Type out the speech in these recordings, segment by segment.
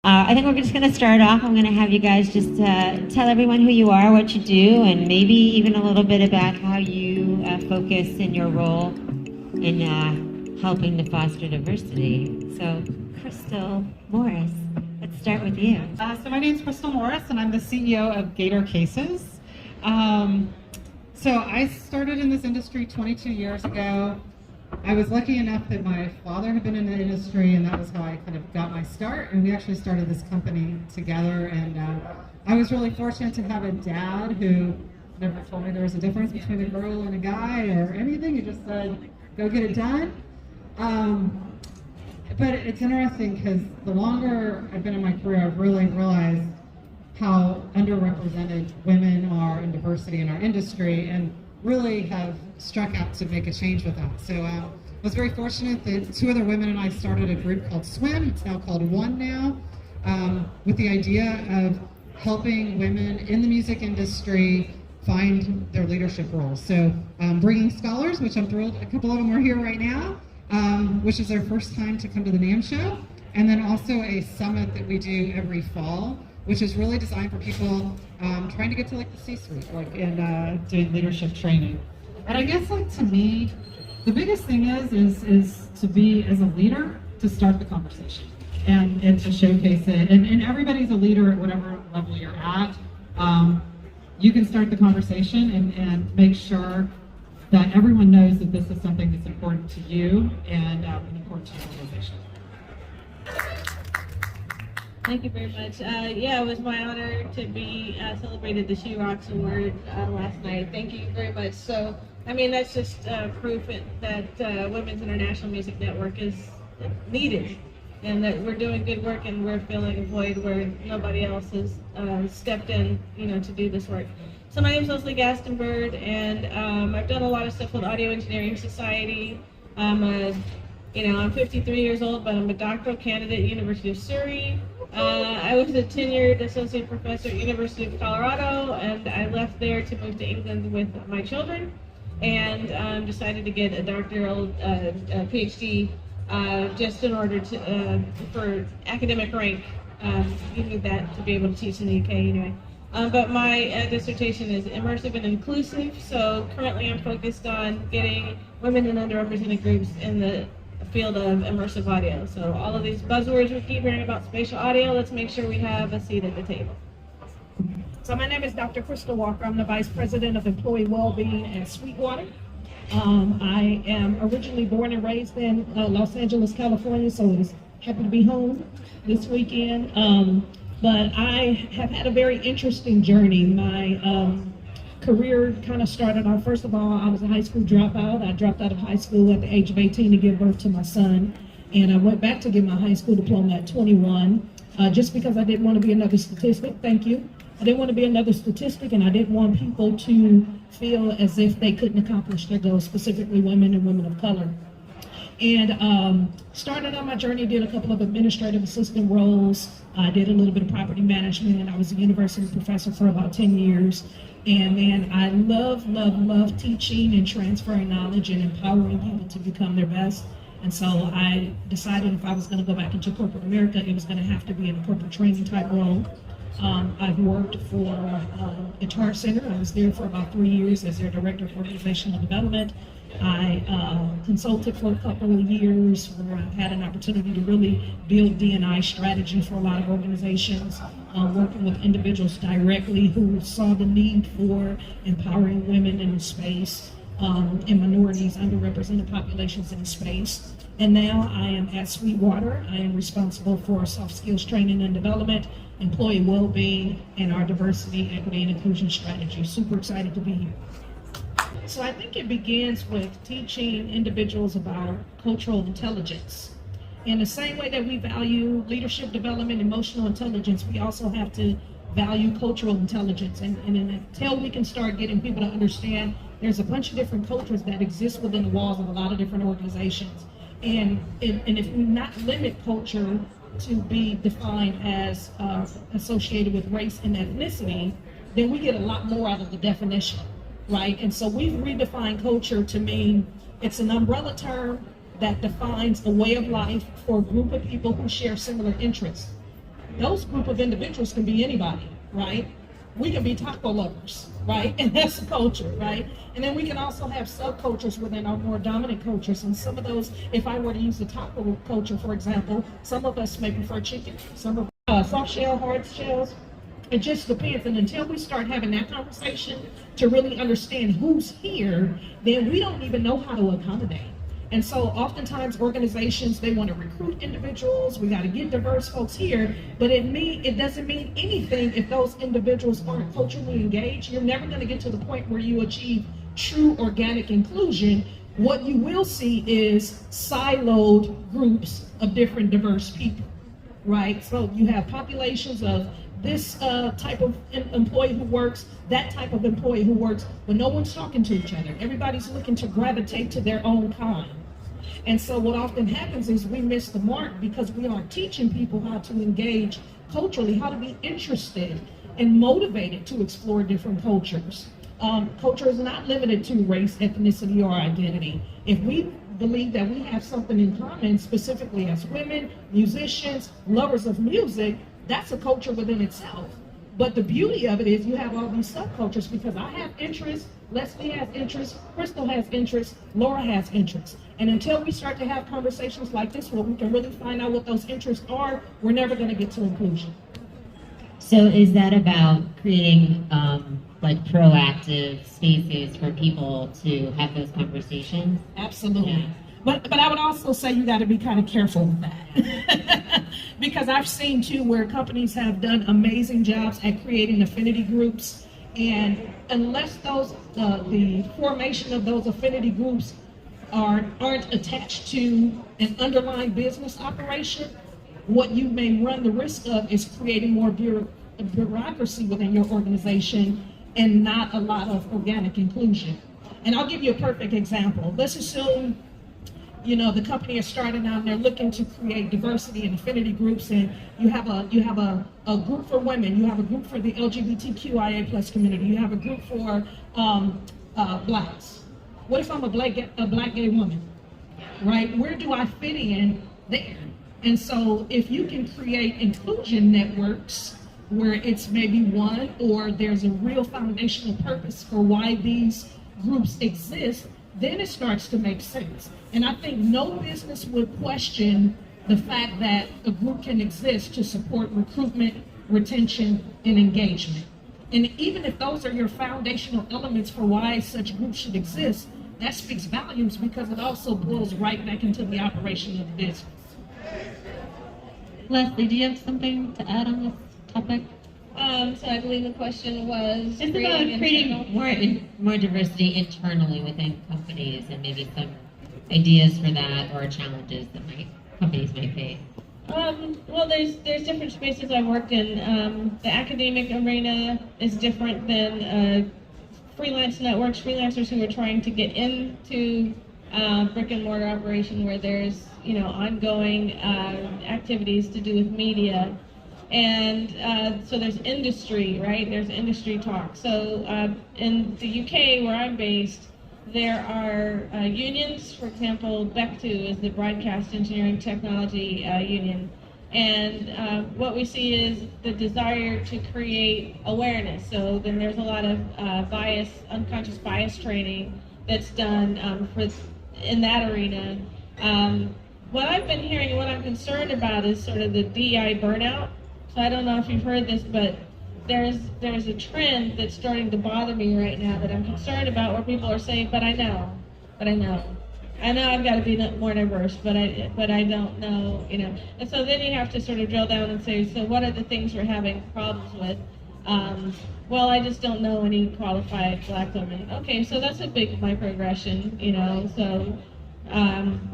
I think we're just going to start off. I'm going to have you guys just tell everyone who you are, what you do, and maybe even a little bit about how you focus in your role in helping to foster diversity. So, Kristal Morris, let's start with you. So my name is Kristal Morris, and I'm the CEO of Gator Cases. So I started in this industry 22 years ago. I was lucky enough that my father had been in the industry, and that was how I kind of got my start. And we actually started this company together. And I was really fortunate to have a dad who never told me there was a difference between a girl and a guy or anything. He just said, go get it done. But it's interesting because the longer I've been in my career, I've really realized how underrepresented women are in diversity in our industry, and really have struck out to make a change with that. So I was very fortunate that two other women and I started a group called SWIM. It's now called ONE now, with the idea of helping women in the music industry find their leadership roles. So bringing scholars, which I'm thrilled a couple of them are here right now, which is their first time to come to the NAMM Show, and then also a summit that we do every fall, which is really designed for people trying to get to like the C-suite, and doing leadership training. And I guess to me, the biggest thing is to be, as a leader, to start the conversation and to showcase it. And everybody's a leader at whatever level you're at. You can start the conversation and make sure that everyone knows that this is something that's important to you and important to your organization. Thank you very much. Yeah, it was my honor to be celebrated the She Rocks Award last night. Thank you very much. So, I mean, that's just proof that Women's International Music Network is needed, and that we're doing good work, and we're filling a void where nobody else has stepped in, to do this work. So my name is Gastenberg, and I've done a lot of stuff with Audio Engineering Society. I'm 53 years old, but I'm a doctoral candidate at University of Surrey. I was a tenured associate professor at University of Colorado, and I left there to move to England with my children, and decided to get a doctoral PhD just in order to for academic rank. You need that to be able to teach in the UK anyway. But my dissertation is immersive and inclusive. So currently, I'm focused on getting women and underrepresented groups in the field of immersive audio. So all of these buzzwords we keep hearing about spatial audio, let's make sure we have a seat at the table. So my name is Dr. Kristal Walker. I'm the Vice President of Employee Wellbeing at Sweetwater. I am originally born and raised in Los Angeles, California, so it is happy to be home this weekend. But I have had a very interesting journey. My career kind of started off, first of all, I was a high school dropout. I dropped out of high school at the age of 18 to give birth to my son. And I went back to get my high school diploma at 21, just because I didn't want to be another statistic. Thank you. I didn't want to be another statistic, and I didn't want people to feel as if they couldn't accomplish their goals, specifically women and women of color. And started on my journey, did a couple of administrative assistant roles. I did a little bit of property management, and I was a university professor for about 10 years. And then I love teaching and transferring knowledge and empowering people to become their best. And so I decided if I was going to go back into corporate America, it was going to have to be in a corporate training type role. I've worked for Guitar Center. I was there for about 3 years as their director of organizational development. I consulted for a couple of years where I had an opportunity to really build D&I strategy for a lot of organizations, working with individuals directly who saw the need for empowering women in the space, and minorities, underrepresented populations in the space. And now I am at Sweetwater. I am responsible for soft skills training and development, employee well-being, and our diversity, equity, and inclusion strategy. Super excited to be here. So I think it begins with teaching individuals about cultural intelligence. In the same way that we value leadership development, emotional intelligence, we also have to value cultural intelligence. And until we can start getting people to understand there's a bunch of different cultures that exist within the walls of a lot of different organizations. And if we not limit culture to be defined as associated with race and ethnicity, then we get a lot more out of the definition. Right, and so we've redefined culture to mean it's an umbrella term that defines a way of life for a group of people who share similar interests. Those group of individuals can be anybody, right? We can be taco lovers, right? And that's a culture, right? And then we can also have subcultures within our more dominant cultures. And some of those, if I were to use the taco culture, for example, some of us may prefer chicken, some of soft shell, hard shells. It just depends. And until we start having that conversation to really understand who's here, then we don't even know how to accommodate. And so oftentimes organizations, they want to recruit individuals, we got to get diverse folks here, but it doesn't mean anything if those individuals aren't culturally engaged. You're never going to get to the point where you achieve true organic inclusion. What you will see is siloed groups of different diverse people, right? So you have populations of this type of employee who works, that type of employee who works, but no one's talking to each other. Everybody's looking to gravitate to their own kind. And so what often happens is we miss the mark because we aren't teaching people how to engage culturally, how to be interested and motivated to explore different cultures. Culture is not limited to race, ethnicity, or identity. If we believe that we have something in common, specifically as women, musicians, lovers of music, that's a culture within itself. But the beauty of it is you have all these subcultures because I have interests, Leslie has interests, Kristal has interests, Laura has interests. And until we start to have conversations like this where we can really find out what those interests are, we're never going to get to inclusion. So is that about creating like proactive spaces for people to have those conversations? Absolutely. Yeah. But I would also say you got to be kind of careful with that. Because I've seen too where companies have done amazing jobs at creating affinity groups, and unless those the formation of those affinity groups aren't attached to an underlying business operation, what you may run the risk of is creating more bureaucracy within your organization and not a lot of organic inclusion. And I'll give you a perfect example. Let's assume the company is starting out and they're looking to create diversity and affinity groups, and you have a group for women, you have a group for the LGBTQIA plus community, you have a group for blacks. What if I'm a black gay woman, right? Where do I fit in there? And so if you can create inclusion networks where it's maybe one or there's a real foundational purpose for why these groups exist, then it starts to make sense. And I think no business would question the fact that a group can exist to support recruitment, retention, and engagement. And even if those are your foundational elements for why such groups should exist, that speaks volumes because it also boils right back into the operation of the business. Leslie, do you have something to add on this topic? So I believe the question was Just about creating more diversity internally within companies and maybe some ideas for that or challenges that companies might face. Well, there's different spaces I've worked in. The academic arena is different than freelance networks, freelancers who are trying to get into brick and mortar operation where there's ongoing activities to do with media. And so there's industry, right? There's industry talk. So in the UK, where I'm based, there are unions. For example, BECTU is the Broadcast Engineering Technology Union. And what we see is the desire to create awareness. So then there's a lot of unconscious bias training that's done in that arena. What I've been hearing and what I'm concerned about is sort of the DEI burnout. So I don't know if you've heard this, but there's a trend that's starting to bother me right now that I'm concerned about, where people are saying, but I know I've got to be more diverse, but I don't know, And so then you have to sort of drill down and say, so what are the things we're having problems with? Well, I just don't know any qualified black women. Okay, so that's a big microaggression, So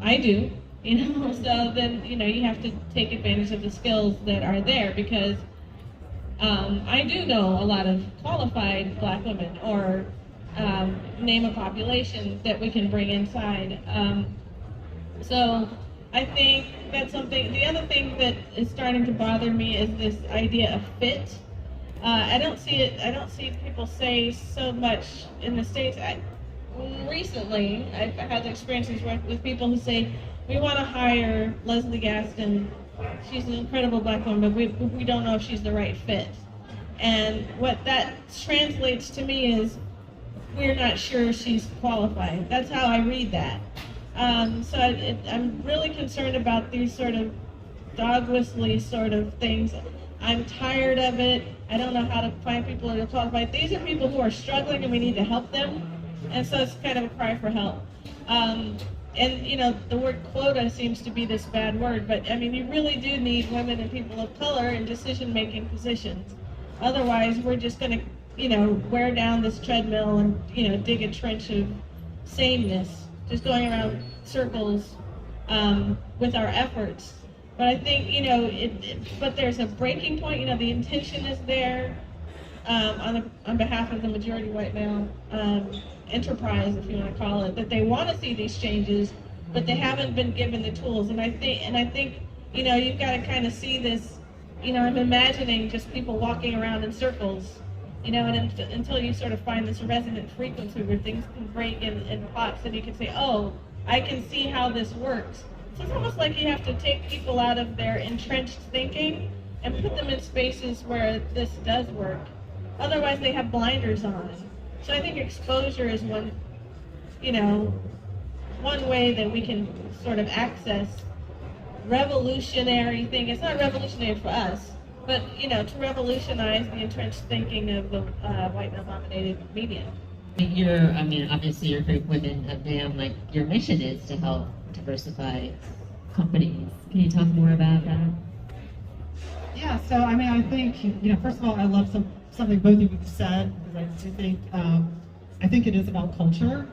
I do. So then, you have to take advantage of the skills that are there, because I do know a lot of qualified black women, or name a population that we can bring inside. So I think that's something. The other thing that is starting to bother me is this idea of fit. I don't see people say so much in the States. Recently, I've had experiences with people who say, we want to hire Leslie Gaston she's an incredible black woman, but we don't know if she's the right fit. And what that translates to me is we're not sure she's qualified. That's how I read that. I'm really concerned about these sort of dog whistly sort of things. I'm tired of it. I don't know how to find people that are qualified. These are people who are struggling and we need to help them. And so it's kind of a cry for help. And you know, the word quota seems to be this bad word, but I mean, you really do need women and people of color in decision-making positions. Otherwise, we're just going to, you know, wear down this treadmill and, you know, dig a trench of sameness, just going around circles with our efforts. But I think, you know, but there's a breaking point. You know, the intention is there on behalf of the majority white male enterprise, if you want to call it, that they want to see these changes, but they haven't been given the tools. And I think, you know, you've got to kind of see this. You know, I'm imagining just people walking around in circles, you know, and until you sort of find this resonant frequency where things can break and pops, and you can say, oh, I can see how this works. So it's almost like you have to take people out of their entrenched thinking and put them in spaces where this does work. Otherwise, they have blinders on. So I think exposure is one, you know, one way that we can sort of access revolutionary thing. It's not revolutionary for us, but, you know, to revolutionize the entrenched thinking of the white male-dominated media. I mean, obviously you're a group women of NAMM, like your mission is to help diversify companies. Can you talk more about that? Yeah, so I mean, I think, you know, first of all, I love something both of you said, because I do think, I think it is about culture.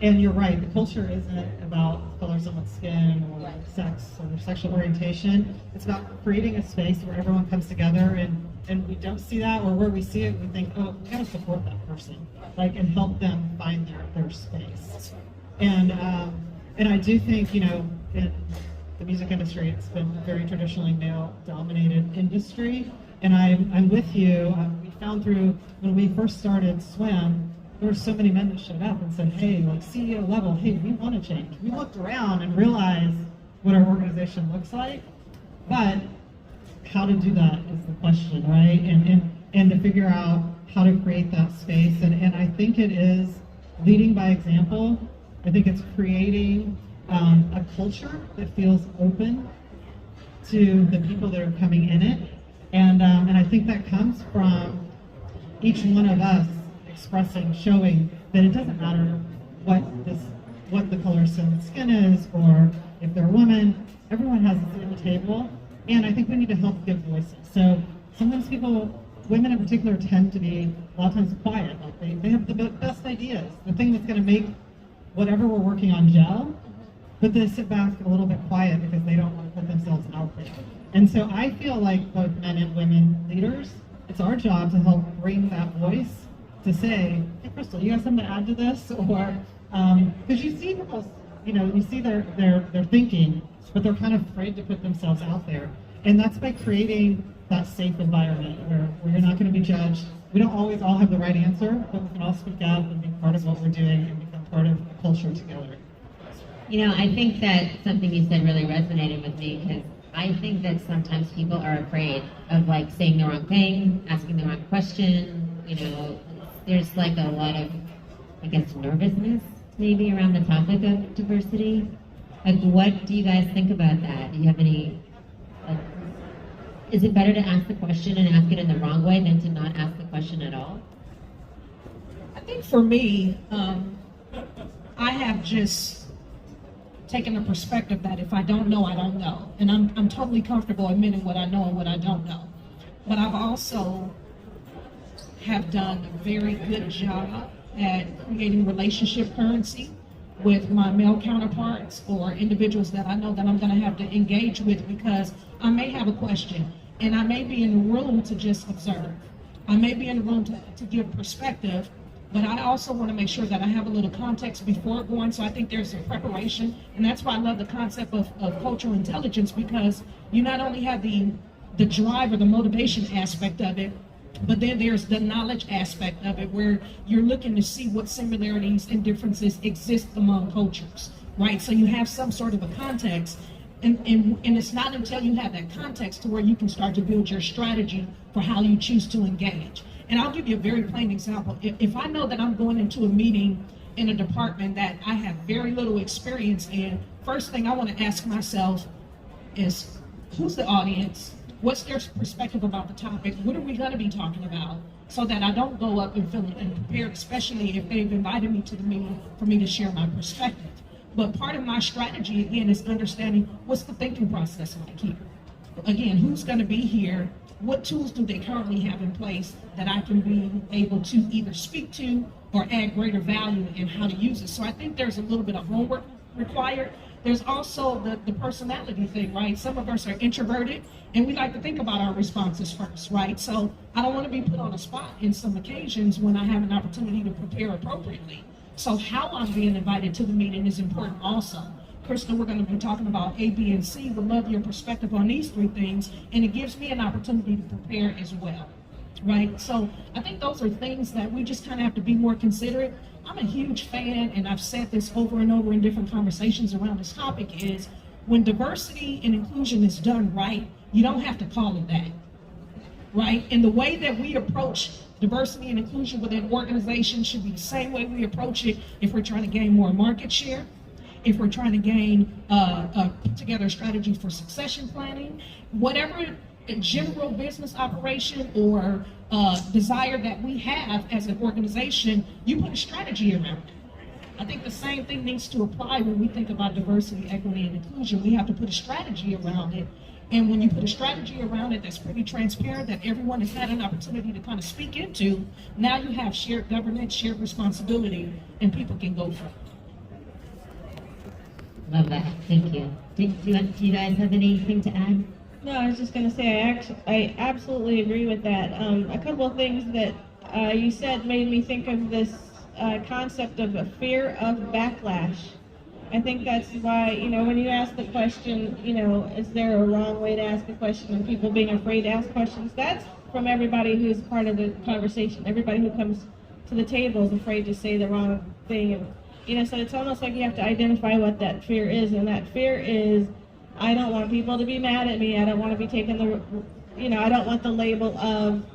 And you're right, the culture isn't about color of someone's skin or sex or sexual orientation. It's about creating a space where everyone comes together and we don't see that, or where we see it, we think, oh, we gotta support that person, like, and help them find their space. And I do think, you know, in the music industry, it's been a very traditionally male-dominated industry. And I'm with you. We found through, when we first started Swim, there were so many men that showed up and said, hey, like CEO level, hey, we want to change. We looked around and realized what our organization looks like, but how to do that is the question, right? And to figure out how to create that space. And I think it is leading by example. I think it's creating a culture that feels open to the people that are coming in it. And I think that comes from each one of us expressing, showing that it doesn't matter what the color of someone's skin is, or if they're a woman, everyone has a seat at the table. And I think we need to help give voices. So sometimes people, women in particular, tend to be a lot of times quiet. Like they have the best ideas, the thing that's going to make whatever we're working on gel, but they sit back a little bit quiet because they don't want to put themselves out there. And so I feel like both men and women leaders, it's our job to help bring that voice to say, hey, Kristal, you have something to add to this? Or, because you see people, you know, you see their thinking, but they're kind of afraid to put themselves out there. And that's by creating that safe environment where you're not going to be judged. We don't always all have the right answer, but we can all speak out and be part of what we're doing and become part of the culture together. You know, I think that something you said really resonated with me, because I think that sometimes people are afraid of like saying the wrong thing, asking the wrong question. You know, there's like a lot of, I guess, nervousness maybe around the topic of diversity. Like, what do you guys think about that? Do you have any, like, is it better to ask the question and ask it in the wrong way than to not ask the question at all? I think for me, I have just taken the perspective that if I don't know, I don't know. And I'm totally comfortable admitting what I know and what I don't know. But I've also have done a very good job at creating relationship currency with my male counterparts or individuals that I know that I'm going to have to engage with, because I may have a question and I may be in the room to just observe. I may be in the room to give perspective, but I also want to make sure that I have a little context before going. So I think there's a preparation, and that's why I love the concept of cultural intelligence, because you not only have the drive or the motivation aspect of it, but then there's the knowledge aspect of it, where you're looking to see what similarities and differences exist among cultures, right? So you have some sort of a context. And it's not until you have that context to where you can start to build your strategy for how you choose to engage. And I'll give you a very plain example. If I know that I'm going into a meeting in a department that I have very little experience in, first thing I want to ask myself is, who's the audience? What's their perspective about the topic? What are we going to be talking about? So that I don't go up and feel unprepared, especially if they've invited me to the meeting for me to share my perspective. But part of my strategy, again, is understanding what's the thinking process like here. Again, who's going to be here? What tools do they currently have in place that I can be able to either speak to or add greater value in how to use it? So I think there's a little bit of homework required. There's also the personality thing, right? Some of us are introverted and we like to think about our responses first, right? So I don't want to be put on a spot in some occasions when I have an opportunity to prepare appropriately. So how I'm being invited to the meeting is important also. Kristal, we're going to be talking about A, B, and C. Would love your perspective on these three things, and it gives me an opportunity to prepare as well, right? So I think those are things that we just kind of have to be more considerate. I'm a huge fan, and I've said this over and over in different conversations around this topic, is when diversity and inclusion is done right, you don't have to call it that, right? And the way that we approach diversity and inclusion within organizations should be the same way we approach it if we're trying to gain more market share, if we're trying to put together a strategy for succession planning, whatever general business operation or desire that we have as an organization, you put a strategy around it. I think the same thing needs to apply when we think about diversity, equity, and inclusion. We have to put a strategy around it. And when you put a strategy around it that's pretty transparent, that everyone has had an opportunity to kind of speak into, now you have shared governance, shared responsibility, and people can go for it. Love that. Thank you. Do you guys have anything to add? No, I was just going to say I absolutely agree with that. A couple of things that you said made me think of this concept of a fear of backlash. I think that's why, when you ask the question, is there a wrong way to ask a question and people being afraid to ask questions, that's from everybody who's part of the conversation. Everybody who comes to the table is afraid to say the wrong thing. And, so it's almost like you have to identify what that fear is. And that fear is, I don't want people to be mad at me. I don't want to be taken I don't want the label of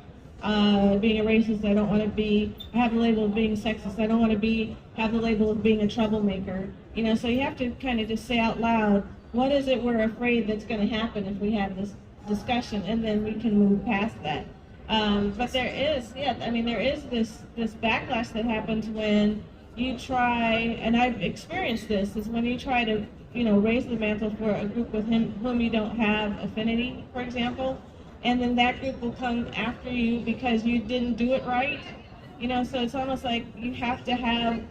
being a racist. I don't want to have the label of being sexist. I don't want to have the label of being a troublemaker. So you have to kind of just say out loud, what is it we're afraid that's going to happen if we have this discussion, and then we can move past that. But there is this backlash that happens when you try, and I've experienced this, is when you try to, raise the mantle for a group with whom you don't have affinity, for example, and then that group will come after you because you didn't do it right. So it's almost like you have to have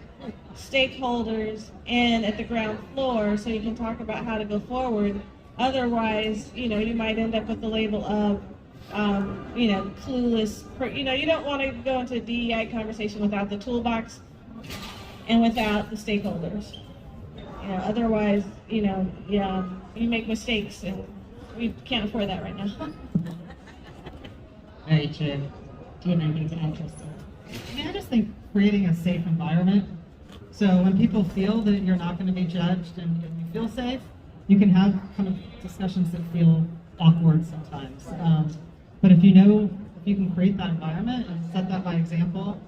stakeholders in at the ground floor so you can talk about how to go forward. Otherwise, you might end up with the label of, clueless. You don't want to go into a DEI conversation without the toolbox and without the stakeholders. Otherwise, you make mistakes, and we can't afford that right now. Very true. Do you have anything to add, Kristal? I just think creating a safe environment. So when people feel that you're not going to be judged and you feel safe, you can have kind of discussions that feel awkward sometimes. But if you can create that environment and set that by example,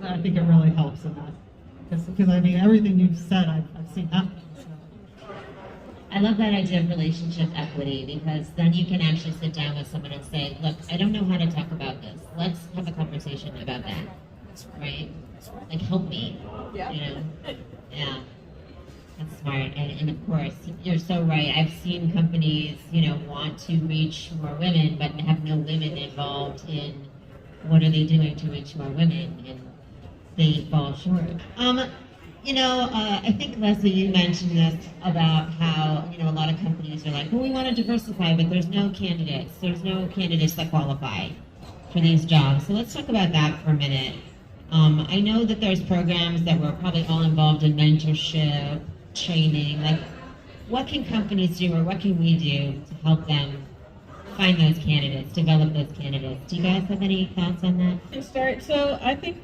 I think it really helps in that. Because everything you've said, I've seen happen. So. I love that idea of relationship equity, because then you can actually sit down with someone and say, look, I don't know how to talk about this. Let's have a conversation about that, right? Like, help me, Yeah. That's smart. And of course, you're so right. I've seen companies, want to reach more women, but have no women involved in what are they doing to reach more women, and they fall short. I think, Leslie, you mentioned this about how, a lot of companies are like, well, we want to diversify, but there's no candidates. There's no candidates that qualify for these jobs. So let's talk about that for a minute. I know that there's programs that we're probably all involved in, mentorship, training. Like, what can companies do, or what can we do to help them find those candidates, develop those candidates? Do you guys have any thoughts on that? To start, so I think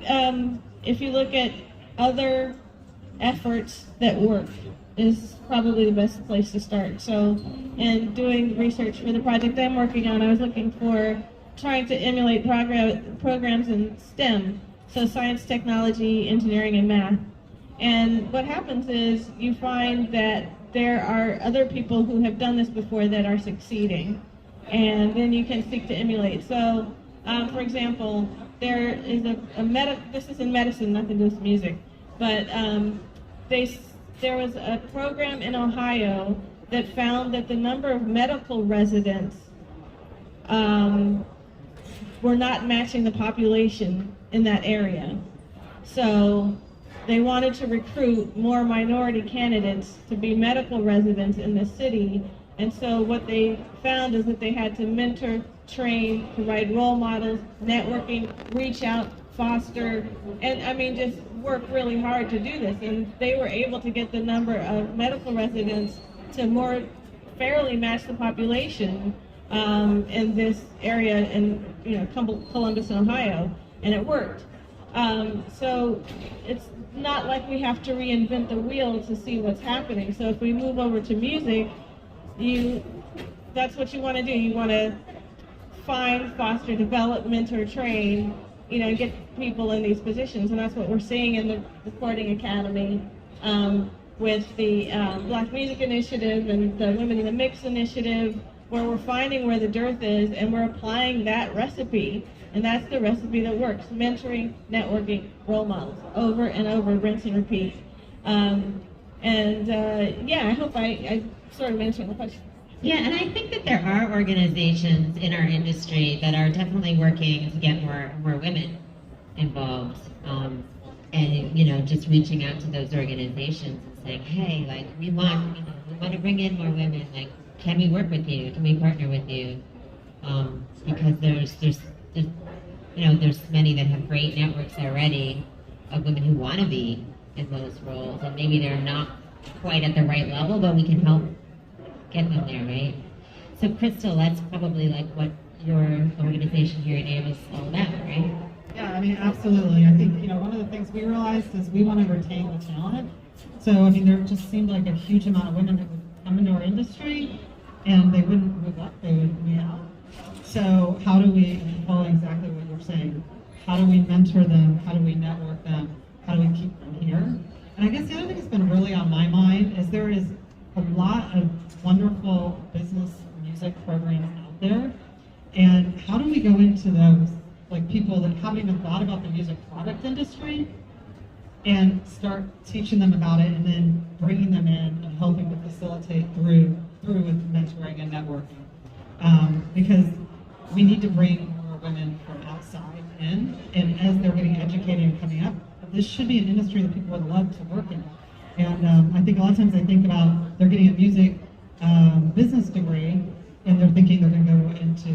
if you look at other efforts that work, is probably the best place to start. So, in doing research for the project I'm working on, I was looking for trying to emulate programs in STEM, so science, technology, engineering, and math. And what happens is you find that there are other people who have done this before that are succeeding, and then you can seek to emulate. So, for example, there is this is in medicine, nothing to do with music, but there was a program in Ohio that found that the number of medical residents were not matching the population in that area. So they wanted to recruit more minority candidates to be medical residents in the city. And so what they found is that they had to mentor, train, provide role models, networking, reach out, foster, and I mean, just work really hard to do this. And they were able to get the number of medical residents to more fairly match the population in this area in Columbus, Ohio, and it worked. So it's not like we have to reinvent the wheel to see what's happening. So if we move over to music, that's what you want to do. You want to find, foster, develop, mentor, train, get people in these positions. And that's what we're seeing in the Recording Academy with the Black Music Initiative and the Women in the Mix Initiative, where we're finding where the dearth is and we're applying that recipe. And that's the recipe that works. Mentoring, networking, role models, over and over, rinse and repeat. I hope I sort of answered the question. Yeah, and I think that there are organizations in our industry that are definitely working to get more women involved. And just reaching out to those organizations and saying, hey, like we want to bring in more women. Like, can we work with you? Can we partner with you? Because there's many that have great networks already of women who want to be in those roles, and maybe they're not quite at the right level, but we can help get them there, right? So Kristal, that's probably like what your organization here at NAMM is all about, right? Yeah, I mean, absolutely. I think, one of the things we realized is we want to retain the talent. So, I mean, there just seemed like a huge amount of women that would come into our industry and they wouldn't move up, they would move out. So how do we, follow exactly what you're saying, how do we mentor them? How do we network them? How do we keep them here? And I guess the other thing that's been really on my mind is there is a lot of wonderful business music programs out there. And how do we go into those, like people that haven't even thought about the music product industry, and start teaching them about it and then bringing them in and helping to facilitate through with mentoring and networking. Because we need to bring more women from outside in, and as they're getting educated and coming up, this should be an industry that people would love to work in. And I think a lot of times they think about they're getting a music business degree, and they're thinking they're going to go into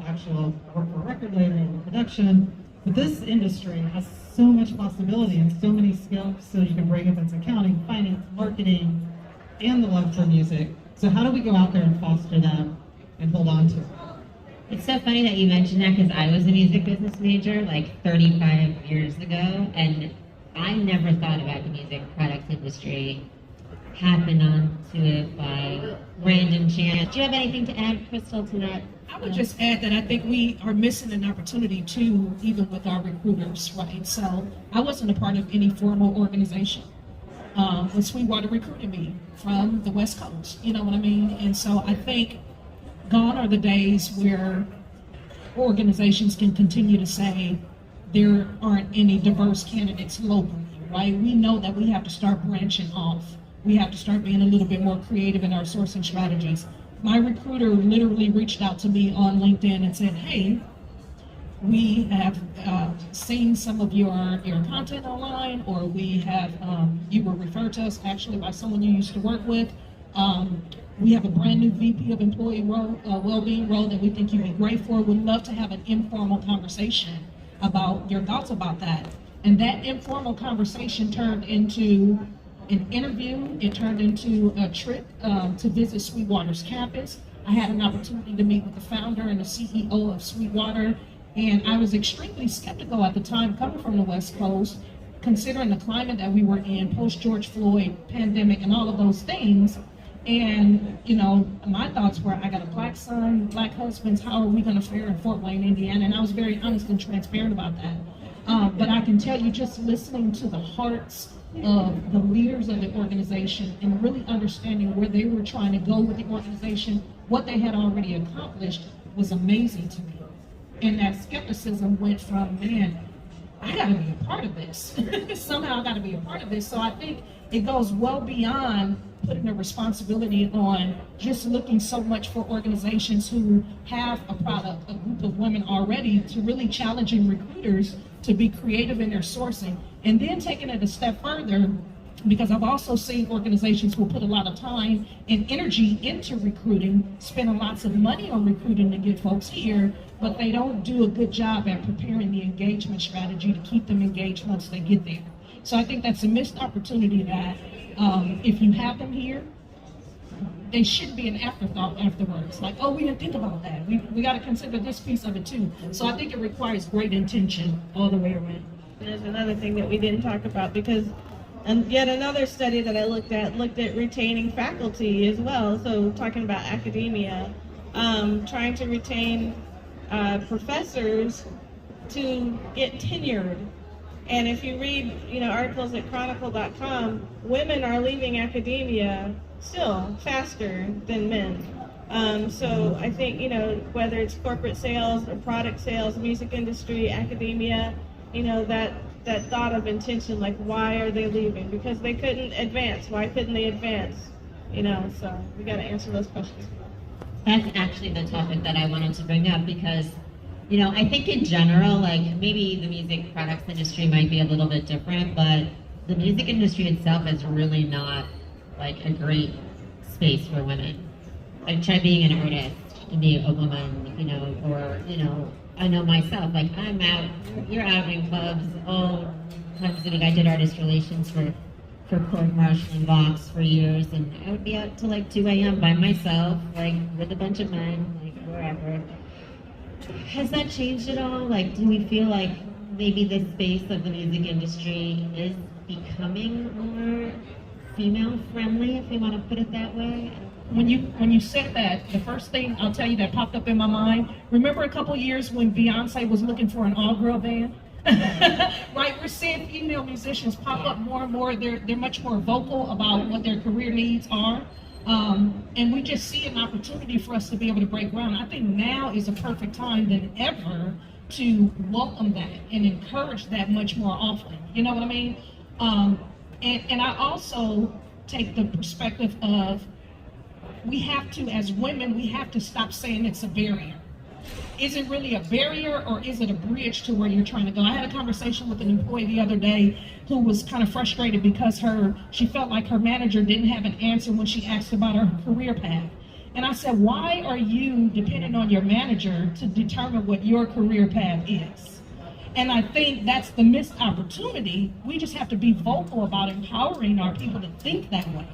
actual work for a record label and production. But this industry has so much possibility and so many skills, so you can bring if it's accounting, finance, marketing, and the love for music. So how do we go out there and foster them and hold on to it? It's so funny that you mentioned that, because I was a music business major like 35 years ago, and I never thought about the music product industry. Happened onto it by random chance. Do you have anything to add, Kristal, to that? I would just add that I think we are missing an opportunity too, even with our recruiters, right? So I wasn't a part of any formal organization. When Sweetwater recruited me from the West Coast, you know what I mean? And so I think gone are the days where organizations can continue to say there aren't any diverse candidates locally, right? We know that we have to start branching off. We have to start being a little bit more creative in our sourcing strategies. My recruiter literally reached out to me on LinkedIn and said, hey, we have seen some of your content online, or we have, you were referred to us actually by someone you used to work with. We have a brand new VP of Employee Wellbeing role that we think you'd be great for. We'd love to have an informal conversation about your thoughts about that. And that informal conversation turned into an interview. It turned into a trip to visit Sweetwater's campus. I had an opportunity to meet with the founder and the CEO of Sweetwater, and I was extremely skeptical at the time, coming from the West Coast, considering the climate that we were in, post George Floyd, pandemic, and all of those things. And, you know, my thoughts were, I got a black son, black husbands, how are we going to fare in Fort Wayne, Indiana? And I was very honest and transparent about that. But I can tell you, just listening to the hearts of the leaders of the organization and really understanding where they were trying to go with the organization, what they had already accomplished, was amazing to me. And that skepticism went from, man, I got to be a part of this. Somehow I got to be a part of this. So I think it goes well beyond putting the responsibility on just looking so much for organizations who have a product, a group of women already, to really challenging recruiters to be creative in their sourcing. And then taking it a step further, because I've also seen organizations who put a lot of time and energy into recruiting, spending lots of money on recruiting to get folks here, but they don't do a good job at preparing the engagement strategy to keep them engaged once they get there. So I think that's a missed opportunity that if you have them here, they should be an afterthought afterwards. Like, oh, we didn't think about that. We got to consider this piece of it too. So I think it requires great intention all the way around. There's another thing that we didn't talk about, because yet another study that I looked at retaining faculty as well. So talking about academia, trying to retain professors to get tenured. And if you read, articles at chronicle.com, women are leaving academia still faster than men. So I think, whether it's corporate sales or product sales, music industry, academia, that thought of intention, like, why are they leaving? Because they couldn't advance. Why couldn't they advance? So we got to answer those questions. That's actually the topic that I wanted to bring up, because I think in general, like, maybe the music products industry might be a little bit different, but the music industry itself is really not like a great space for women. Like, try being an artist and be a woman, or I know myself, like, I'm out, you're out in clubs all times a week. I did artist relations for Court Marshall and Vox for years, and I would be out till like 2 a.m. by myself, like, with a bunch of men, like, wherever. Has that changed at all? Like, do we feel like maybe the space of the music industry is becoming more female-friendly, if we want to put it that way? When you said that, the first thing I'll tell you that popped up in my mind, remember a couple years when Beyonce was looking for an all-girl band? Right, we're seeing female musicians pop up more and more. They're much more vocal about what their career needs are. And we just see an opportunity for us to be able to break ground. I think now is a perfect time than ever to welcome that and encourage that much more often. You know what I mean? And I also take the perspective of, we have to, as women, we have to stop saying it's a barrier. Is it really a barrier, or is it a bridge to where you're trying to go? I had a conversation with an employee the other day who was kind of frustrated because she felt like her manager didn't have an answer when she asked about her career path. And I said, why are you dependent on your manager to determine what your career path is? And I think that's the missed opportunity. We just have to be vocal about empowering our people to think that way.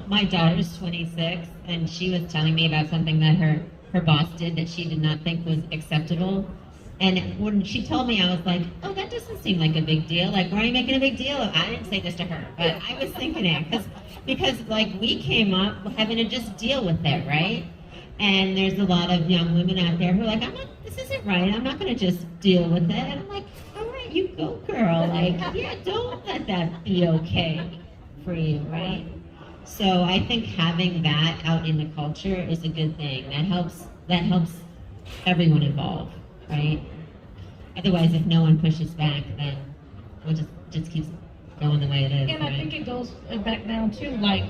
My daughter's 26, and she was telling me about something that her boss did that she did not think was acceptable. And when she told me, I was like, oh, that doesn't seem like a big deal. Like, why are you making a big deal? I didn't say this to her, but I was thinking it. Because like, we came up having to just deal with it, right? And there's a lot of young women out there who are like, this isn't right. I'm not going to just deal with it. And I'm like, all right, you go, girl. Like, yeah, don't let that be okay for you, right? So I think having that out in the culture is a good thing. That helps everyone involved, right? Otherwise, if no one pushes back, then we'll just keep going the way it is. And right? I think it goes back down to, like,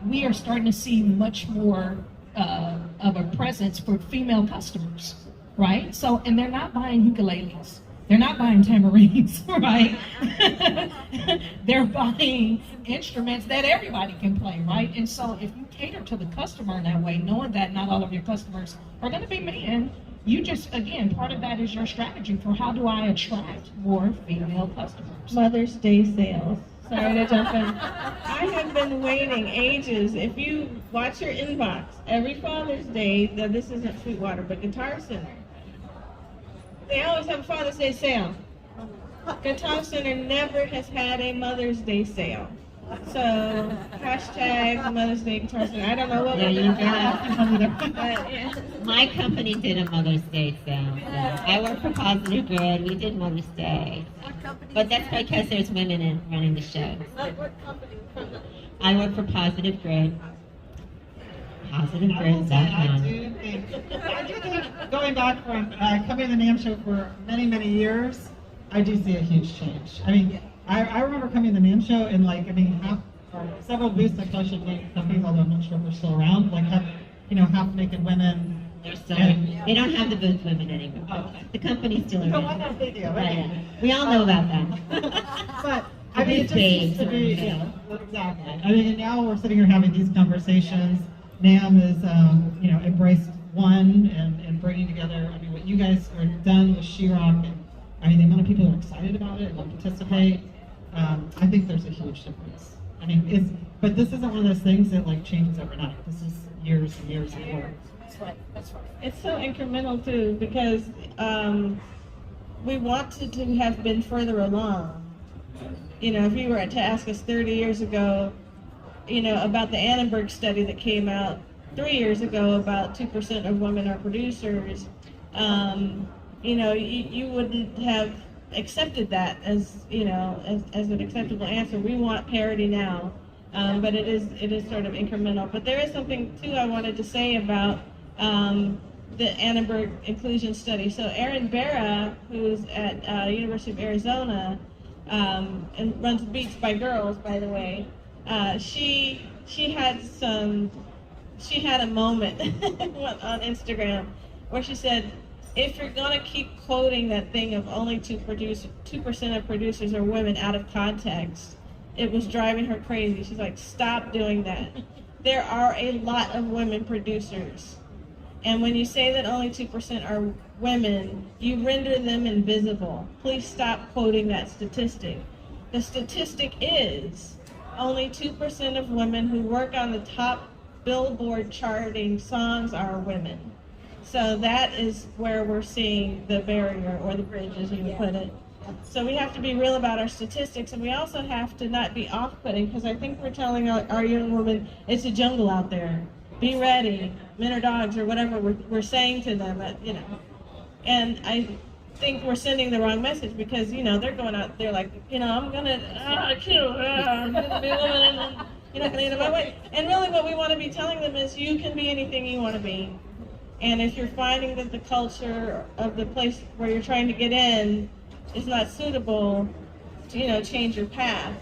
we are starting to see much more of a presence for female customers, right? So, and they're not buying ukuleles. They're not buying tambourines, right? They're buying instruments that everybody can play, right? And so if you cater to the customer in that way, knowing that not all of your customers are going to be men, you just, again, part of that is your strategy for how do I attract more female customers. Mother's Day sales. Sorry to jump in. I have been waiting ages. If you watch your inbox, every Father's Day, this isn't Sweetwater, but Guitar Center, they always have a Father's Day sale. Guitar Center never has had a Mother's Day sale. So, hashtag Mother's Day Guitar Center. I don't know what There we're you doing. go. But, yeah. My company did a Mother's Day sale. So I work for Positive Grid. We did Mother's Day. But that's because there's women running the show. What company? I work for Positive Grid. I PositiveGrid.com. do think, going back from coming to the NAMM Show for many, many years, I do see a huge change. I mean, I remember coming to the NAMM Show and several booths that Social companies, although I'm not sure if they're still around, half naked women. They're still, they don't have the booth women anymore. Oh. The company's still So around. why not they do? Right. We all know about that. But I mean, it just seems to be, exactly. I mean, and now we're sitting here having these conversations. NAMM is, embraced one and bringing together. I mean, what you guys are done with She-Rock, and I mean, the amount of people who are excited about it and will participate. I think there's a huge difference. I mean, but this isn't one of those things that changes overnight. This is years and years of work. That's right. It's so incremental too, because we wanted to have been further along. If you were to ask us 30 years ago, about the Gastenberg study that came out 3 years ago about 2% of women are producers, you wouldn't have accepted that as an acceptable answer. We want parity now, but it is sort of incremental. But there is something too I wanted to say about the Gastenberg inclusion study. So Erin Barra, who's at University of Arizona and runs Beats by Girls, by the way. She had a moment on Instagram where she said, if you're gonna keep quoting that thing of only 2% of producers are women out of context, it was driving her crazy. She's like, stop doing that. There are a lot of women producers. And when you say that only 2% are women, you render them invisible. Please stop quoting that statistic. The statistic is only 2% of women who work on the top Billboard charting songs are women. So that is where we're seeing the barrier, or the bridge, as you would put it. So we have to be real about our statistics, and we also have to not be off-putting, because I think we're telling our young women, it's a jungle out there. Be ready, men are dogs, or whatever we're saying to them, and I think we're sending the wrong message, because they're going out there like, I'm gonna kill her, I'm gonna be a woman, and you're not gonna get in my way. And really what we want to be telling them is, you can be anything you want to be. And if you're finding that the culture of the place where you're trying to get in is not suitable, change your path.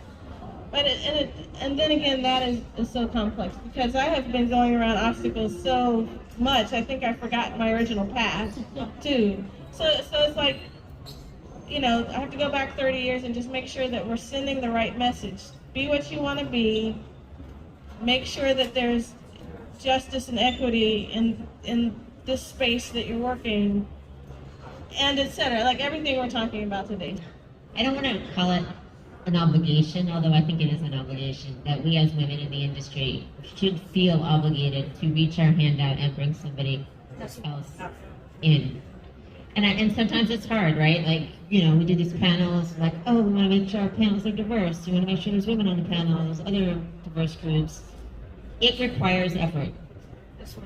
But and then again, that is so complex, because I have been going around obstacles so much, I think I've forgotten my original path too. So it's like, I have to go back 30 years and just make sure that we're sending the right message. Be what you want to be. Make sure that there's justice and equity in this space that you're working, and etc. Like everything we're talking about today. I don't want to call it an obligation, although I think it is an obligation, that we as women in the industry should feel obligated to reach our hand out and bring somebody else in. And sometimes it's hard, right? Like, we do these panels, like, we want to make sure our panels are diverse. We want to make sure there's women on the panels, other diverse groups. It requires effort,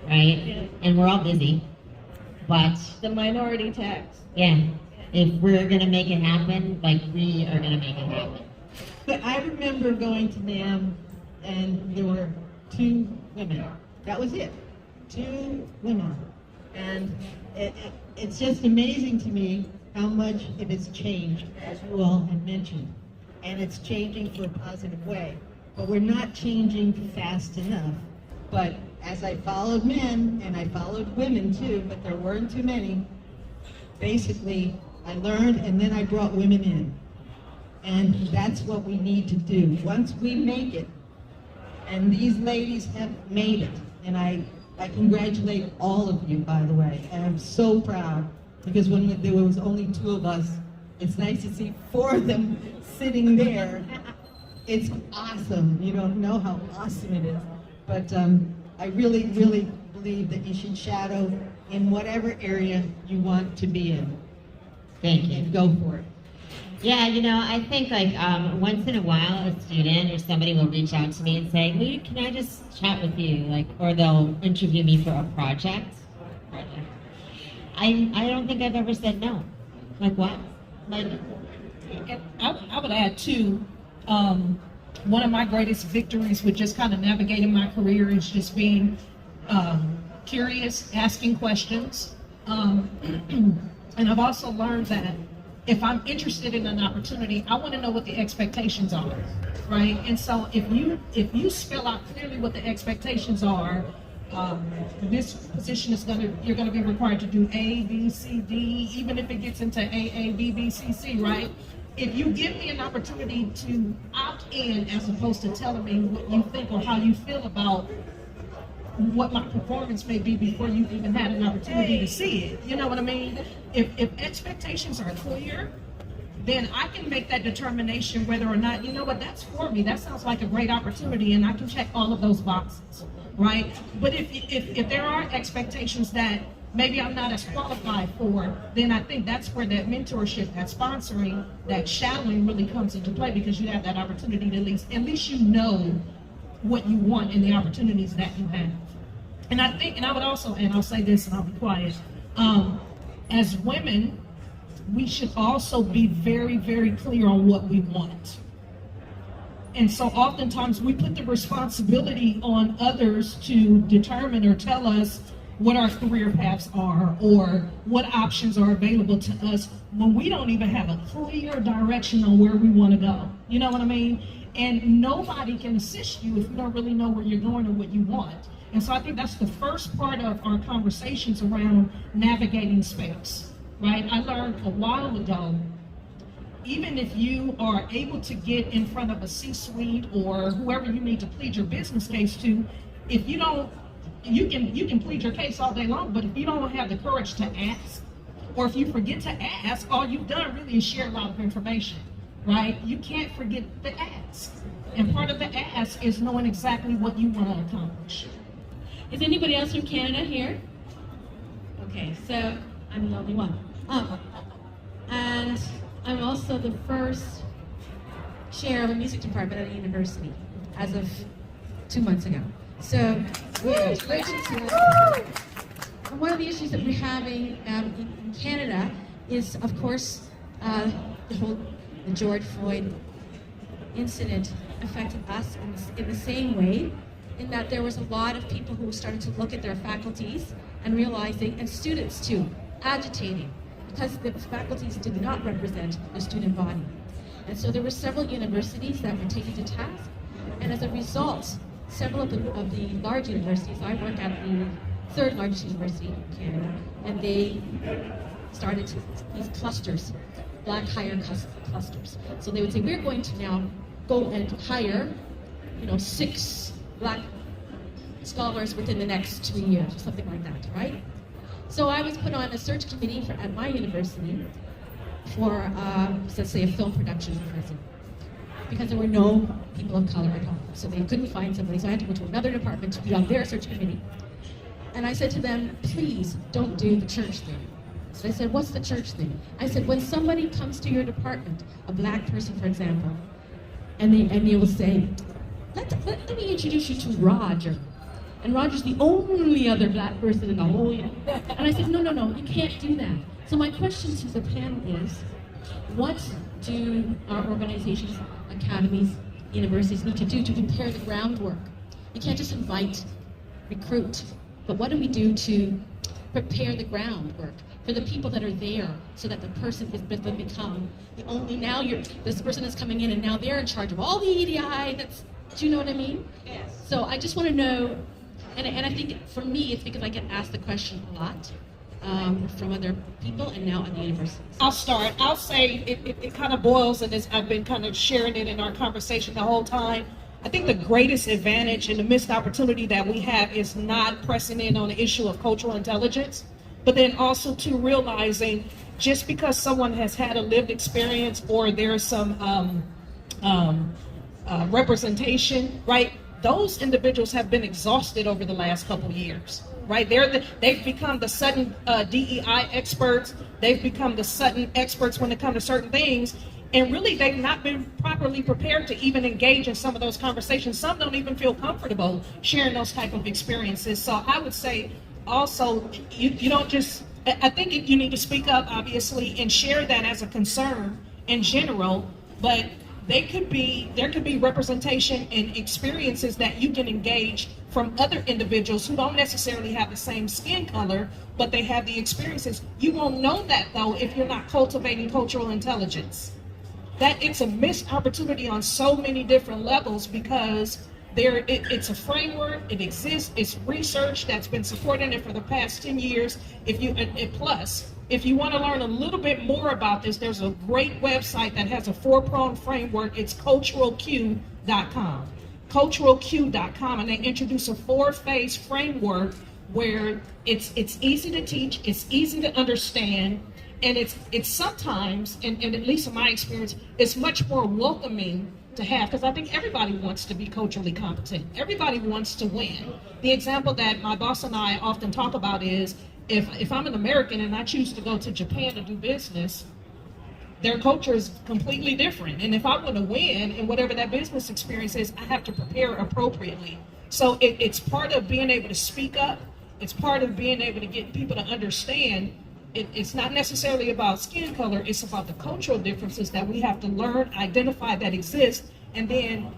right? Yeah. And we're all busy, but The minority tax. yeah, if we're going to make it happen, we are going to make it happen. But I remember going to NAMM, and there were 2 women. That was it. 2 women. And it's just amazing to me how much it has changed, as you all have mentioned. And it's changing for a positive way. But we're not changing fast enough. But as I followed men, and I followed women too, but there weren't too many, basically I learned, and then I brought women in. And that's what we need to do. Once we make it, and these ladies have made it, and I congratulate all of you, by the way, and I'm so proud, because when there was only 2 of us, it's nice to see 4 of them sitting there. It's awesome. You don't know how awesome it is. But I really, really believe that you should shadow in whatever area you want to be in. Thank you. And go for it. Yeah, I think like once in a while a student or somebody will reach out to me and say, "Lee, can I just chat with you?" Like, or they'll interview me for a project. I don't think I've ever said no. Like what? Like, And I would add too, one of my greatest victories with just kind of navigating my career is just being curious, asking questions. And I've also learned that if I'm interested in an opportunity, I want to know what the expectations are, right? And so if you spell out clearly what the expectations are, this position is you're gonna be required to do A, B, C, D, even if it gets into A, B, B, C, C, right? If you give me an opportunity to opt in as opposed to telling me what you think or how you feel about what my performance may be before you even had an opportunity to see it, you know what I mean? If expectations are clear, then I can make that determination whether or not, you know what, that's for me. That sounds like a great opportunity, and I can check all of those boxes, right? But if there are expectations that maybe I'm not as qualified for, then I think that's where that mentorship, that sponsoring, that shadowing really comes into play, because you have that opportunity to at least you know what you want and the opportunities that you have. And I think, and I would also, and I'll say this and I'll be quiet, as women, we should also be very, very clear on what we want. And so oftentimes we put the responsibility on others to determine or tell us what our career paths are or what options are available to us when we don't even have a clear direction on where we want to go. You know what I mean? And nobody can assist you if you don't really know where you're going or what you want. And so I think that's the first part of our conversations around navigating space, right? I learned a while ago, even if you are able to get in front of a C-suite or whoever you need to plead your business case to, if you don't, you can plead your case all day long, but if you don't have the courage to ask, or if you forget to ask, all you've done really is share a lot of information, right? You can't forget the ask. And part of the ask is knowing exactly what you want to accomplish. Is anybody else from Canada here? Okay, so I'm the only one. And I'm also the first chair of a music department at a university as of 2 months ago. So congratulations to that. And one of the issues that we're having in Canada is, of course, the George Floyd incident affected us in the same way, in that there was a lot of people who started to look at their faculties and realizing, and students too, agitating, because the faculties did not represent the student body. And so there were several universities that were taken to task, and as a result, several of the large universities, I work at the third largest university in Canada, and they started these clusters, black hire clusters. So they would say, we're going to now go and hire, 6 black scholars within the next 2 years, or something like that, right? So I was put on a search committee at my university for, let's say, a film production professor, because there were no people of color at all. So they couldn't find somebody, so I had to go to another department to be on their search committee. And I said to them, please don't do the church thing. So they said, what's the church thing? I said, when somebody comes to your department, a black person, for example, and they will say, let me introduce you to Roger. And Roger's the only other black person in the whole year. And I said, no, you can't do that. So my question to the panel is, what do our organizations, academies, universities need to do to prepare the groundwork? You can't just invite, recruit, but what do we do to prepare the groundwork for the people that are there, so that the person has become the only, now this person is coming in and now they're in charge of all the EDI, do you know what I mean? Yes. So I just want to know, and I think for me, it's because I get asked the question a lot from other people and now at the universities. I'll start. I'll say it kind of boils, and I've been kind of sharing it in our conversation the whole time. I think the greatest advantage and the missed opportunity that we have is not pressing in on the issue of cultural intelligence, but then also to realizing just because someone has had a lived experience or there's some representation, right? Those individuals have been exhausted over the last couple years, right? They've become the sudden DEI experts. They've become the sudden experts when it comes to certain things. And really, they've not been properly prepared to even engage in some of those conversations. Some don't even feel comfortable sharing those type of experiences. So I would say also, you don't just, I think you need to speak up, obviously, and share that as a concern in general, but there could be representation and experiences that you can engage from other individuals who don't necessarily have the same skin color, but they have the experiences. You won't know that, though, if you're not cultivating cultural intelligence. That it's a missed opportunity on so many different levels, because it's a framework, it exists, it's research that's been supporting it for the past 10 years. If you want to learn a little bit more about this, there's a great website that has a 4-pronged framework. It's culturalq.com. Culturalq.com, and they introduce a 4-phase framework where it's easy to teach, it's easy to understand, and it's sometimes, and at least in my experience, it's much more welcoming to have, because I think everybody wants to be culturally competent. Everybody wants to win. The example that my boss and I often talk about is, if I'm an American and I choose to go to Japan to do business, their culture is completely different. And if I want to win in whatever that business experience is, I have to prepare appropriately. So it's part of being able to speak up. It's part of being able to get people to understand. It's not necessarily about skin color, it's about the cultural differences that we have to learn, identify that exist, and then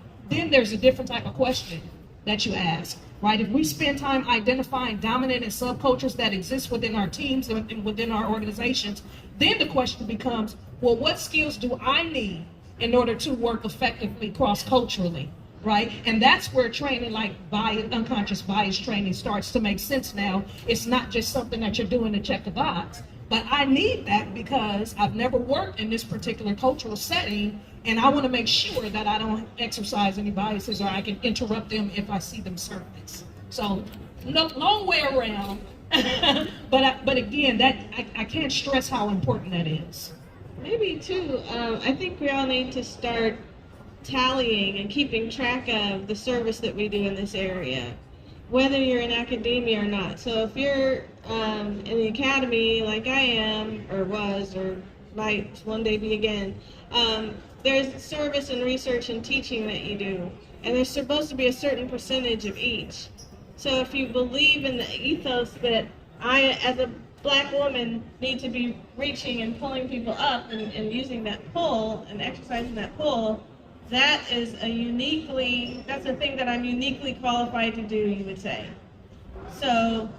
there's a different type of question that you ask, right? If we spend time identifying dominant and subcultures that exist within our teams and within our organizations, then the question becomes, well, what skills do I need in order to work effectively cross-culturally, right? And that's where training like unconscious bias training starts to make sense now. It's not just something that you're doing to check the box, but I need that because I've never worked in this particular cultural setting, and I want to make sure that I don't exercise any biases or I can interrupt them if I see them surface. So, no, long way around, but again, that I can't stress how important that is. Maybe too, I think we all need to start tallying and keeping track of the service that we do in this area, whether you're in academia or not. So if you're in the academy like I am, or was, or might one day be again, there's service and research and teaching that you do, and there's supposed to be a certain percentage of each. So if you believe in the ethos that I, as a Black woman, need to be reaching and pulling people up and using that pull and exercising that pull, that is that's a thing that I'm uniquely qualified to do, you would say. So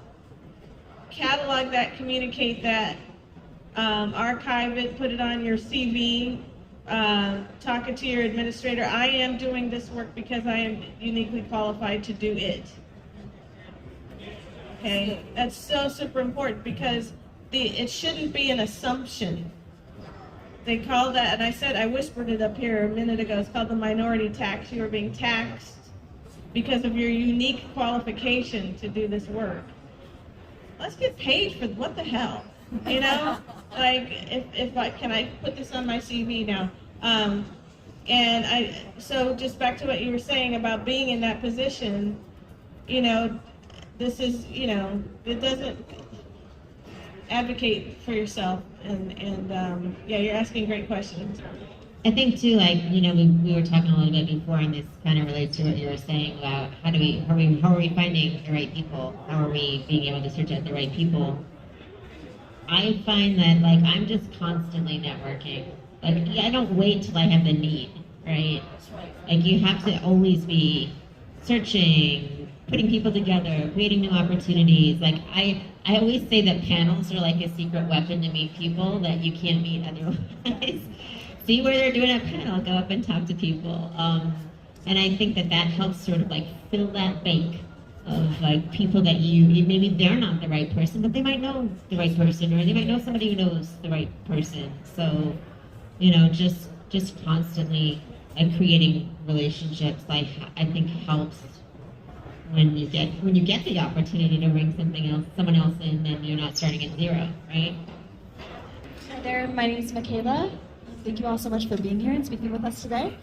catalog that, communicate that, archive it, put it on your CV, talk it to your administrator. I am doing this work because I am uniquely qualified to do it. Okay, that's so super important, because it shouldn't be an assumption. They call that, and I whispered it up here a minute ago, it's called the minority tax. You are being taxed because of your unique qualification to do this work. Let's get paid for what the hell, you know? Like, can I put this on my CV now? So just back to what you were saying about being in that position, you know, this is, you know, it doesn't advocate for yourself, and yeah, you're asking great questions. I think too, like, you know, we were talking a little bit before, and this kind of relates to what you were saying about how are we finding the right people? How are we being able to search out the right people? I find that, like, I'm just constantly networking. Like, I don't wait till I have the need, right? Like, you have to always be searching, putting people together, creating new opportunities. Like, I always say that panels are like a secret weapon to meet people that you can't meet otherwise. See where they're doing a panel, go up and talk to people. And I think that helps sort of like fill that bank of like people that you maybe they're not the right person, but they might know the right person, or they might know somebody who knows the right person. So, you know, just constantly creating relationships, like, I think helps when you get the opportunity to bring someone else in, then you're not starting at zero, right? Hi there, my name is Michaela. Thank you all so much for being here and speaking with us today.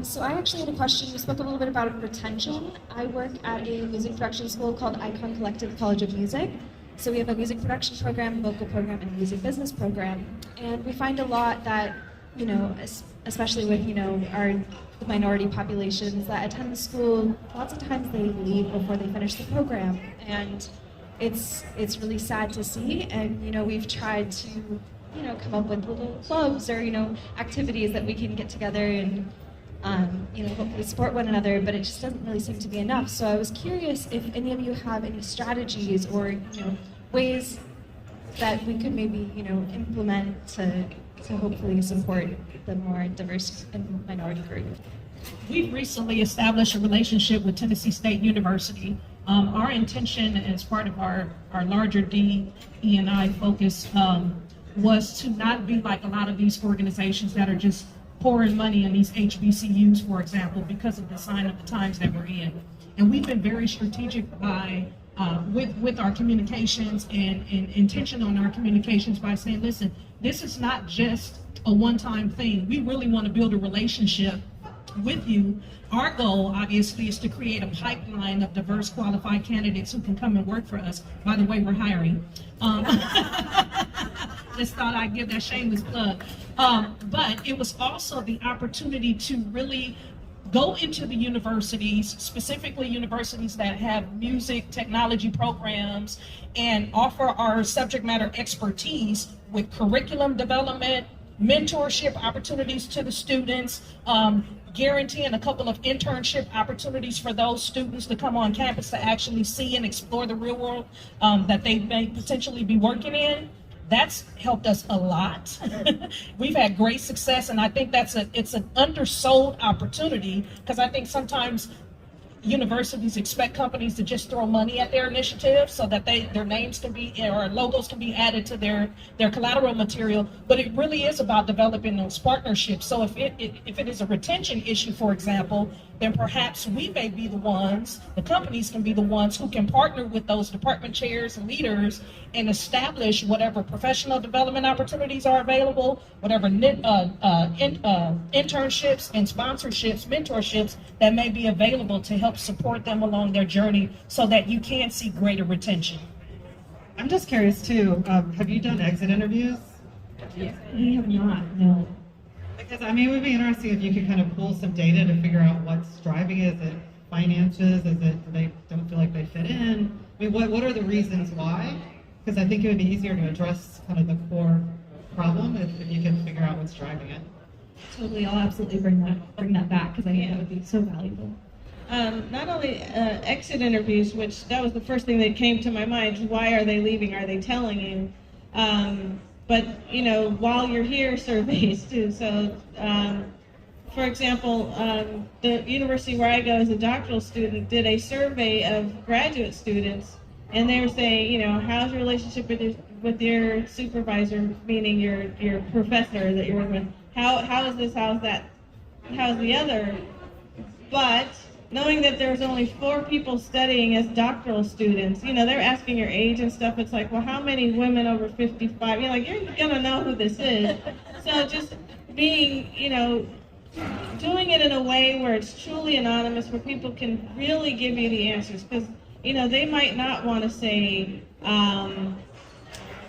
So I actually had a question. You spoke a little bit about retention. I work at a music production school called Icon Collective College of Music. So we have a music production program, vocal program, and a music business program. And we find a lot that, you know, especially with, you know, our minority populations that attend the school, lots of times they leave before they finish the program. And it's really sad to see. And, you know, we've tried to, you know, come up with little clubs or, you know, activities that we can get together and, you know, hopefully support one another, but it just doesn't really seem to be enough. So I was curious if any of you have any strategies or, you know, ways that we could maybe, you know, implement to hopefully support the more diverse and minority group. We've recently established a relationship with Tennessee State University. Our intention as part of our larger DE&I focus was to not be like a lot of these organizations that are just pouring money in these HBCUs, for example, because of the sign of the times that we're in. And we've been very strategic by with our communications and intention on our communications by saying, listen, this is not just a one-time thing. We really want to build a relationship with you. Our goal, obviously, is to create a pipeline of diverse, qualified candidates who can come and work for us. By the way, we're hiring. Just thought I'd give that shameless plug. But it was also the opportunity to really go into the universities, specifically universities that have music technology programs, and offer our subject matter expertise with curriculum development, mentorship opportunities to the students, guaranteeing a couple of internship opportunities for those students to come on campus to actually see and explore the real world that they may potentially be working in. That's helped us a lot. We've had great success, and I think it's an undersold opportunity, because I think sometimes universities expect companies to just throw money at their initiative so that their names can be, or logos can be added to their collateral material, but it really is about developing those partnerships. So if it is a retention issue, for example, then perhaps we may be the ones, the companies can be the ones who can partner with those department chairs and leaders and establish whatever professional development opportunities are available, whatever internships and sponsorships, mentorships that may be available to help support them along their journey so that you can see greater retention. I'm just curious too, have you done exit interviews? Yeah. We have not, no. Because I mean, it would be interesting if you could kind of pull some data to figure out what's driving it. Is it finances? Is it they don't feel like they fit in? I mean, what are the reasons why? Because I think it would be easier to address kind of the core problem if you can figure out what's driving it. Totally, I'll absolutely bring that back, because I think that would be so valuable. Not only exit interviews, which that was the first thing that came to my mind. Why are they leaving? Are they telling you? But, you know, while you're here, surveys too. So, for example, the university where I go as a doctoral student did a survey of graduate students, and they were saying, you know, how's your relationship with your supervisor, meaning your professor that you're working with? How is this? How's that? How's the other? But knowing that there's only 4 people studying as doctoral students, you know, they're asking your age and stuff. It's like, well, how many women over 55? You're like, you're gonna know who this is. So just being, you know, doing it in a way where it's truly anonymous, where people can really give you the answers, because, you know, they might not want to say, I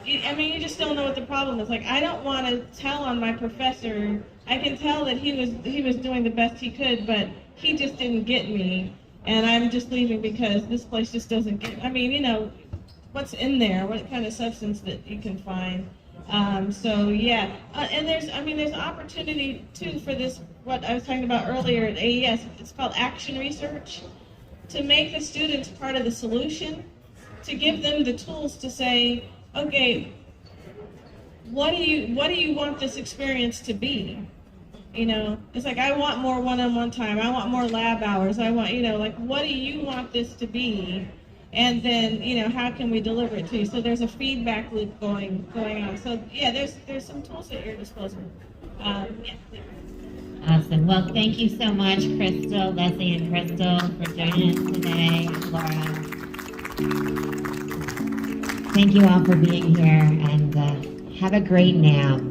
mean, you just don't know what the problem is. Like, I don't want to tell on my professor. I can tell that he was doing the best he could, but he just didn't get me, and I'm just leaving because this place just doesn't get. I mean, you know, what's in there? What kind of substance that you can find? So yeah, and there's opportunity too for this. What I was talking about earlier at AES, it's called action research, to make the students part of the solution, to give them the tools to say, okay, what do you want this experience to be? You know, it's like, I want more one-on-one time. I want more lab hours. I want, you know, like, what do you want this to be? And then, you know, how can we deliver it to you? So there's a feedback loop going on. So yeah, there's some tools at your disposal. Yeah. Awesome. Well, thank you so much, Kristal, Leslie, and Kristal, for joining us today, and Laura. Thank you all for being here, and have a great NAMM.